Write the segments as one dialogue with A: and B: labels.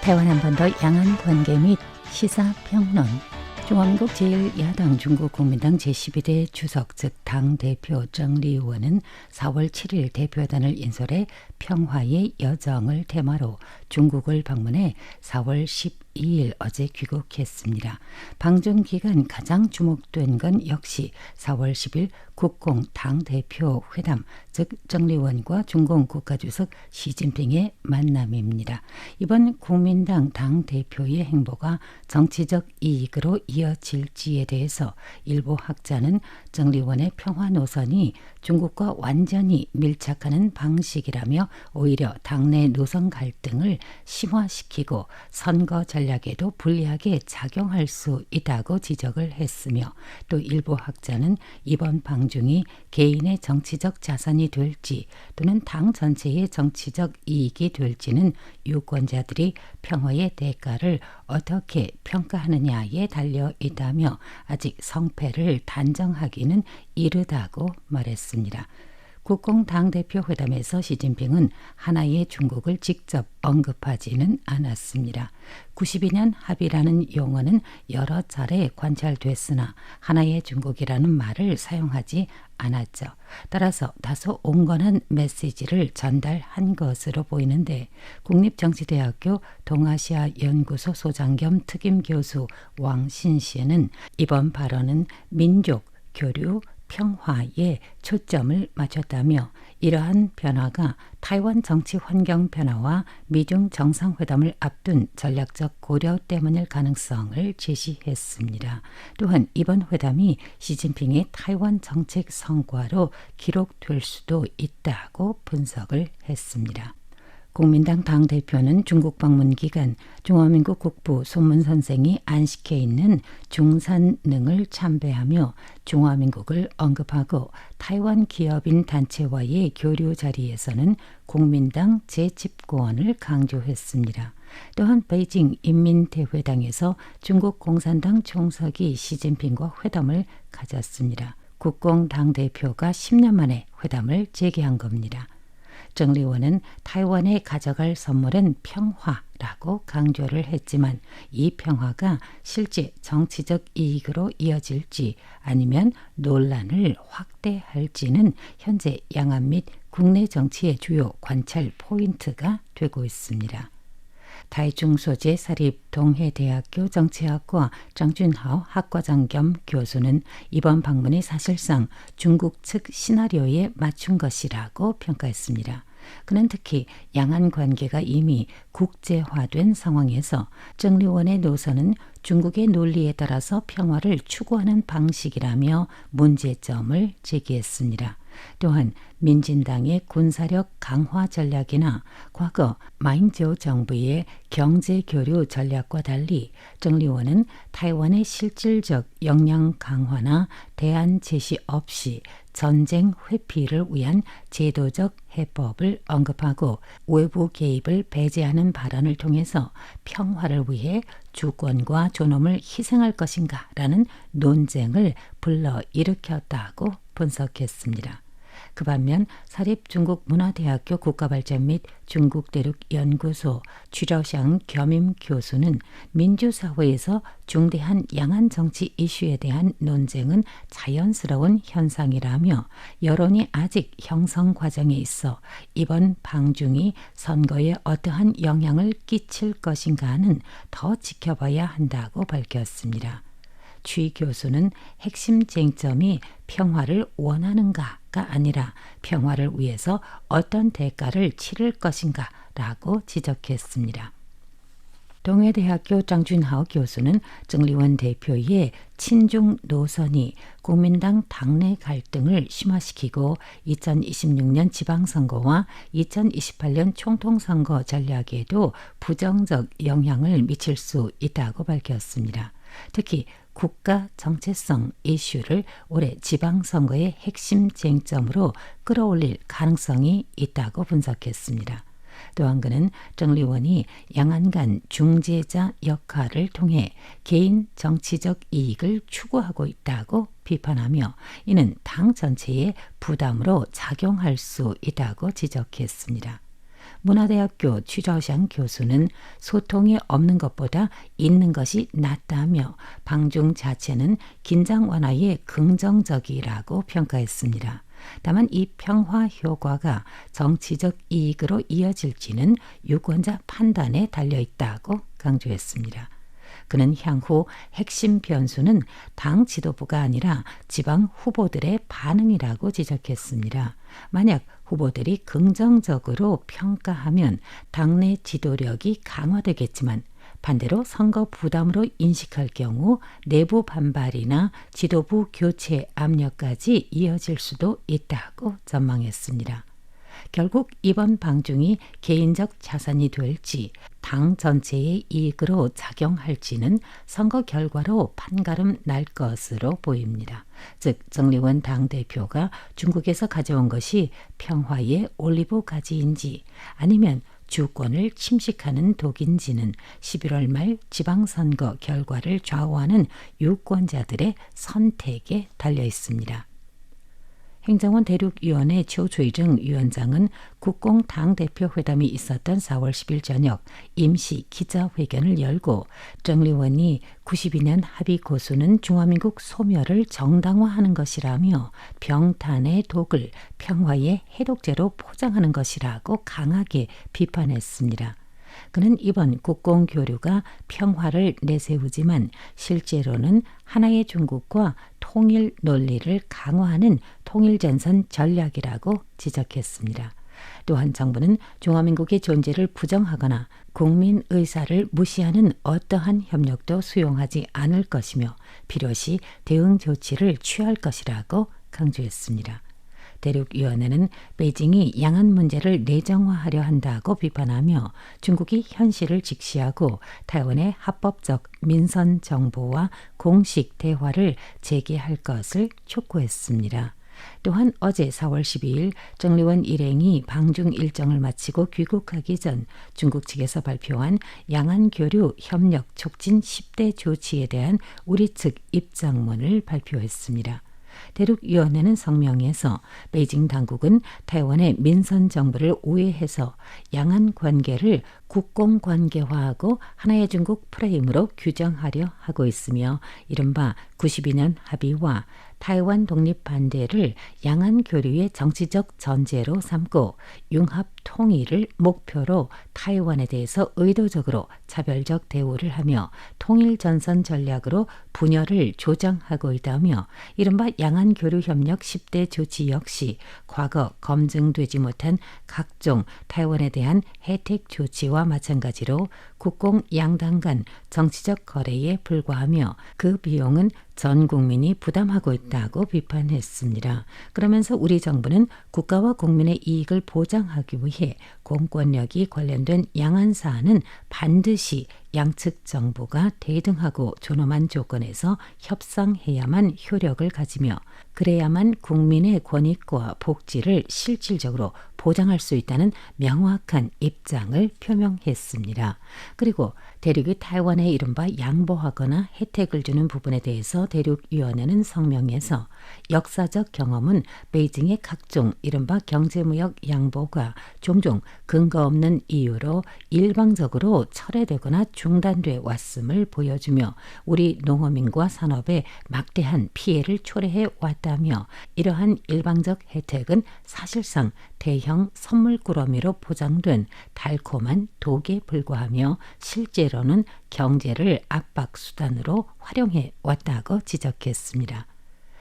A: 台湾한 번 더 양안 관계 및 시사평론. 중화민국 제1야당 중국국민당 제12대 주석 즉 당대표 정리원은 4월 7일 대표단을 인솔해 평화의 여정을 테마로 중국을 방문해 4월 12일 어제 귀국했습니다. 방중 기간 가장 주목된 건 역시 4월 10일 국공 당대표 회담 즉 정리원과 중공 국가주석 시진핑의 만남입니다. 이번 국민당 당대표의 행보가 정치적 이익으로 이어질지에 대해서 일부 학자는 정리원의 평화 노선이 중국과 완전히 밀착하는 방식이라며 오히려 당내 노선 갈등을 심화시키고 선거 전략에도 불리하게 작용할 수 있다고 지적을 했으며, 또 일부 학자는 이번 방중이 개인의 정치적 자산이 될지 또는 당 전체의 정치적 이익이 될지는 유권자들이 평화의 대가를 어떻게 평가하느냐에 달려 있다며 아직 성패를 단정하기는 이르다고 말했습니다. 국공 당대표 회담에서 시진핑은 하나의 중국을 직접 언급하지는 않았습니다. 92년 합의라는 용어는 여러 차례 관찰됐으나 하나의 중국이라는 말을 사용하지 않았죠. 따라서 다소 온건한 메시지를 전달한 것으로 보이는데, 국립정치대학교 동아시아연구소 소장 겸 특임 교수 왕신씨는 이번 발언은 민족, 교류, 평화에 초점을 맞췄다며 이러한 변화가 타이완 정치 환경 변화와 미중 정상회담을 앞둔 전략적 고려 때문일 가능성을 제시했습니다. 또한 이번 회담이 시진핑의 타이완 정책 성과로 기록될 수도 있다고 분석을 했습니다. 국민당 당대표는 중국 방문 기간 중화민국 국부 손문선생이 안식해 있는 중산능을 참배하며 중화민국을 언급하고, 타이완 기업인 단체와의 교류 자리에서는 국민당 재집권을 강조했습니다. 또한 베이징 인민대회당에서 중국 공산당 총석이 시진핑과 회담을 가졌습니다. 국공 당대표가 10년 만에 회담을 재개한 겁니다. 정리원은 타이완에 가져갈 선물은 평화라고 강조를 했지만, 이 평화가 실제 정치적 이익으로 이어질지 아니면 논란을 확대할지는 현재 양안 및 국내 정치의 주요 관찰 포인트가 되고 있습니다. 타이중 소재 사립동해대학교 정치학과 장준하오 학과장 겸 교수는 이번 방문이 사실상 중국 측 시나리오에 맞춘 것이라고 평가했습니다. 그는 특히 양안 관계가 이미 국제화된 상황에서 정리원의 노선은 중국의 논리에 따라서 평화를 추구하는 방식이라며 문제점을 제기했습니다. 또한 민진당의 군사력 강화 전략이나 과거 마잉저우 정부의 경제 교류 전략과 달리 정리원은 타이완의 실질적 역량 강화나 대안 제시 없이 전쟁 회피를 위한 제도적 해법을 언급하고 외부 개입을 배제하는 발언을 통해서 평화를 위해 주권과 존엄을 희생할 것인가라는 논쟁을 불러일으켰다고 분석했습니다. 그 반면 사립중국문화대학교 국가발전 및 중국대륙연구소 주저샹 겸임 교수는 민주사회에서 중대한 양안 정치 이슈에 대한 논쟁은 자연스러운 현상이라며 여론이 아직 형성 과정에 있어 이번 방중이 선거에 어떠한 영향을 끼칠 것인가는 더 지켜봐야 한다고 밝혔습니다. 취 교수는 핵심 쟁점이 평화를 원하는가가 아니라 평화를 위해서 어떤 대가를 치를 것인가라고 지적했습니다. 동해대학교 장준하오 교수는 정리원 대표의 친중 노선이 국민당 당내 갈등을 심화시키고 2026년 지방선거와 2028년 총통선거 전략에도 부정적 영향을 미칠 수 있다고 밝혔습니다. 특히 국가 정체성 이슈를 올해 지방선거의 핵심 쟁점으로 끌어올릴 가능성이 있다고 분석했습니다. 또한 그는 정리원이 양안 간 중재자 역할을 통해 개인 정치적 이익을 추구하고 있다고 비판하며, 이는 당 전체의 부담으로 작용할 수 있다고 지적했습니다. 문화대학교 취저샹 교수는 소통이 없는 것보다 있는 것이 낫다며 방중 자체는 긴장 완화에 긍정적이라고 평가했습니다. 다만 이 평화 효과가 정치적 이익으로 이어질지는 유권자 판단에 달려있다고 강조했습니다. 그는 향후 핵심 변수는 당 지도부가 아니라 지방 후보들의 반응이라고 지적했습니다. 만약 후보들이 긍정적으로 평가하면 당내 지도력이 강화되겠지만 반대로 선거 부담으로 인식할 경우 내부 반발이나 지도부 교체 압력까지 이어질 수도 있다고 전망했습니다. 결국 이번 방중이 개인적 자산이 될지 당 전체의 이익으로 작용할지는 선거 결과로 판가름 날 것으로 보입니다. 즉 정리원 당대표가 중국에서 가져온 것이 평화의 올리브 가지인지 아니면 주권을 침식하는 독인지는 11월 말 지방선거 결과를 좌우하는 유권자들의 선택에 달려 있습니다. 행정원 대륙위원회 조주의정 위원장은 국공 당대표 회담이 있었던 4월 10일 저녁 임시 기자회견을 열고 정리원이 92년 합의 고수는 중화민국 소멸을 정당화하는 것이라며 병탄의 독을 평화의 해독제로 포장하는 것이라고 강하게 비판했습니다. 그는 이번 국공교류가 평화를 내세우지만 실제로는 하나의 중국과 통일 논리를 강화하는 통일전선 전략이라고 지적했습니다. 또한 정부는 중화민국의 존재를 부정하거나 국민 의사를 무시하는 어떠한 협력도 수용하지 않을 것이며 필요시 대응 조치를 취할 것이라고 강조했습니다. 대륙위원회는 베이징이 양안 문제를 내정화하려 한다고 비판하며 중국이 현실을 직시하고 타이완의 합법적 민선 정보와 공식 대화를 재개할 것을 촉구했습니다. 또한 어제 4월 12일 정리원 일행이 방중 일정을 마치고 귀국하기 전 중국 측에서 발표한 양안 교류 협력 촉진 10대 조치에 대한 우리 측 입장문을 발표했습니다. 대륙위원회는 성명에서 베이징 당국은 타이완의 민선 정부를 우회해서 양안 관계를 국공관계화하고 하나의 중국 프레임으로 규정하려 하고 있으며 이른바 92년 합의와 타이완 독립 반대를 양안 교류의 정치적 전제로 삼고 융합 통일을 목표로 타이완에 대해서 의도적으로 차별적 대우를 하며 통일 전선 전략으로 분열을 조장하고 있다며 이른바 양안 교류 협력 10대 조치 역시 과거 검증되지 못한 각종 타이완에 대한 혜택 조치와 마찬가지로 국공 양당 간 정치적 거래에 불과하며 그 비용은 전 국민이 부담하고 있다고 비판했습니다. 그러면서 우리 정부는 국가와 국민의 이익을 보장하기 위해 공권력이 관련된 양안 사안은 반드시 양측 정부가 대등하고 존엄한 조건에서 협상해야만 효력을 가지며 그래야만 국민의 권익과 복지를 실질적으로 보장할 수 있다는 명확한 입장을 표명했습니다. 그리고 대륙이 타이완에 이른바 양보하거나 혜택을 주는 부분에 대해서 대륙위원회는 성명에서 역사적 경험은 베이징의 각종 이른바 경제무역 양보가 종종 근거 없는 이유로 일방적으로 철회되거나 중단돼 왔음을 보여주며 우리 농어민과 산업에 막대한 피해를 초래해 왔다며 이러한 일방적 혜택은 사실상 대형 선물꾸러미로 포장된 달콤한 독에 불과하며 실제로는 경제를 압박 수단으로 활용해 왔다고 지적했습니다.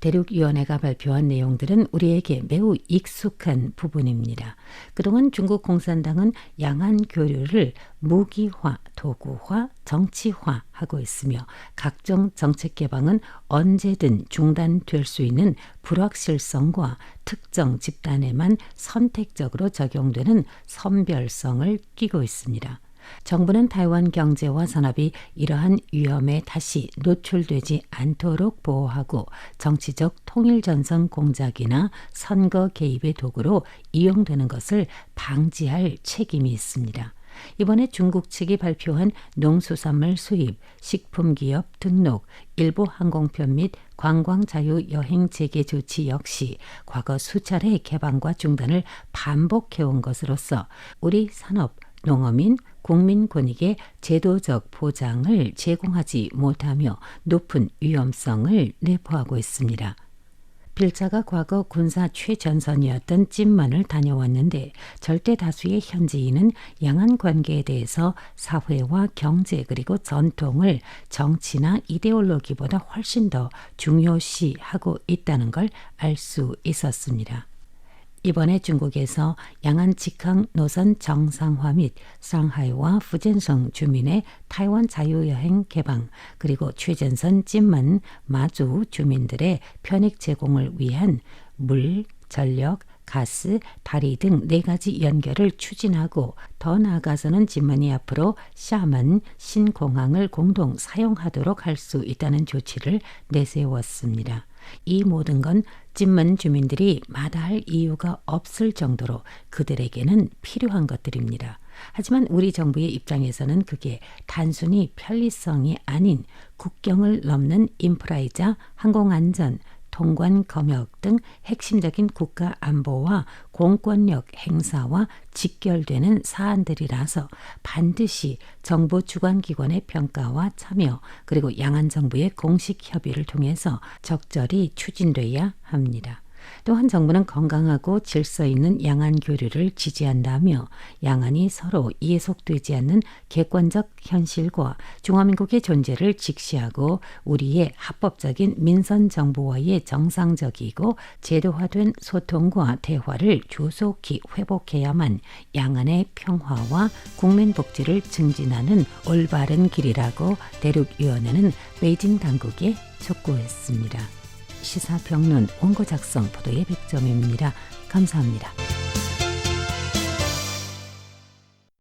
A: 대륙위원회가 발표한 내용들은 우리에게 매우 익숙한 부분입니다. 그동안 중국 공산당은 양안 교류를 무기화, 도구화, 정치화하고 있으며 각종 정책 개방은 언제든 중단될 수 있는 불확실성과 특정 집단에만 선택적으로 적용되는 선별성을 띠고 있습니다. 정부는 타이완 경제와 산업이 이러한 위험에 다시 노출되지 않도록 보호하고 정치적 통일전선 공작이나 선거 개입의 도구로 이용되는 것을 방지할 책임이 있습니다. 이번에 중국 측이 발표한 농수산물 수입, 식품기업 등록, 일부 항공편 및 관광자유여행 재개 조치 역시 과거 수차례 개방과 중단을 반복해온 것으로서 우리 산업, 농어민, 국민 권익의 제도적 보장을 제공하지 못하며 높은 위험성을 내포하고 있습니다. 필자가 과거 군사 최전선이었던 찐만을 다녀왔는데 절대 다수의 현지인은 양안 관계에 대해서 사회와 경제 그리고 전통을 정치나 이데올로기보다 훨씬 더 중요시하고 있다는 걸 알 수 있었습니다. 이번에 중국에서 양안 직항 노선 정상화 및 상하이와 푸젠성 주민의 타이완 자유여행 개방 그리고 최전선 찐만 마주 주민들의 편익 제공을 위한 물, 전력, 가스, 다리 등 4가지 연결을 추진하고 더 나아가서는 찐만이 앞으로 샤먼 신공항을 공동 사용하도록 할 수 있다는 조치를 내세웠습니다. 이 모든 건 찐만 주민들이 마다할 이유가 없을 정도로 그들에게는 필요한 것들입니다. 하지만 우리 정부의 입장에서는 그게 단순히 편리성이 아닌 국경을 넘는 인프라이자 항공안전, 통관 검역 등 핵심적인 국가 안보와 공권력 행사와 직결되는 사안들이라서 반드시 정부 주관기관의 평가와 참여 그리고 양안 정부의 공식 협의를 통해서 적절히 추진돼야 합니다. 또한 정부는 건강하고 질서 있는 양안 교류를 지지한다며 양안이 서로 예속되지 않는 객관적 현실과 중화민국의 존재를 직시하고 우리의 합법적인 민선 정부와의 정상적이고 제도화된 소통과 대화를 조속히 회복해야만 양안의 평화와 국민 복지를 증진하는 올바른 길이라고 대륙위원회는 베이징 당국에 촉구했습니다. 시사평론 원고 작성 포도의 100점입니다. 감사합니다.